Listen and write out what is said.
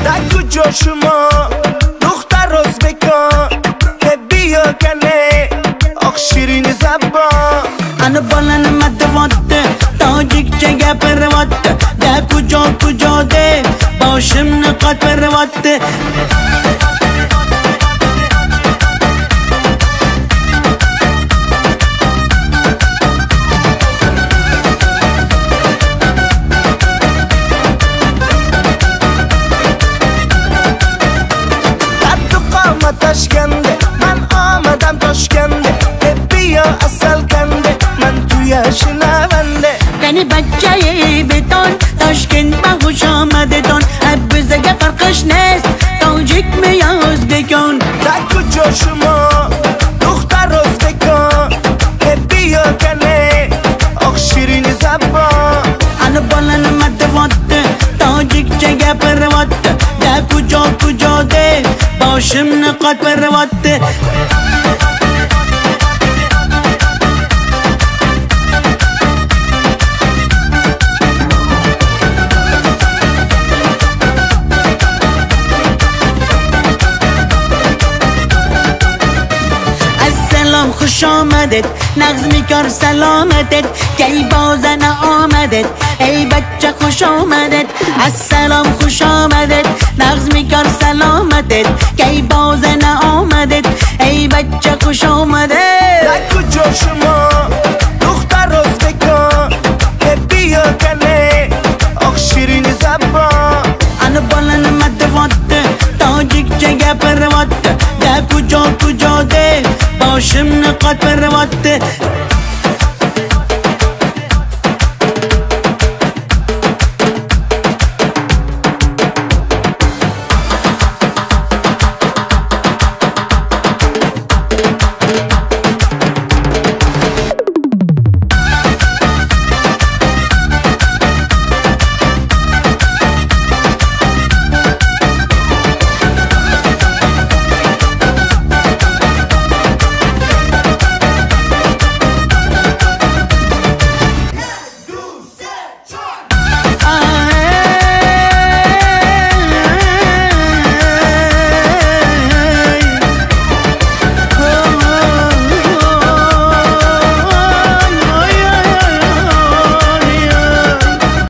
در کجا شما دختر ازبکان که بیا کنه آخ شیرین زبان انا بالن مدواته تاجیک چگه پرواته در کجا ده باشم نقاط پرواته تشکنده من آمدم تاشکنده بیا اصل کنده من توی شنونده یعنی بچه بتون تاشکند با خوش آمده تون بزگه فرقش نیست تاجیک میاز بکن در کجا شما دختر ازبکان که بیا کنه آخ شیرین زبان انا بالن مدواته تاجیک چگه پرواته در کجا ده باشم نقاط پرواته السلام خوش آمدید نغز میکار سلامتت کی بازن آمدید ای بچه خوش آمدید السلام خوش آمدید نغز میکار سلامتت کی بازن آمدید ای بچه خوش آمدید در کجا شما دختر ازبکان که بیا کنه آخ شیرین زبان انا بالن مدواته تاجیک چگه پرواته در کجا ده باشم نقاط پرواته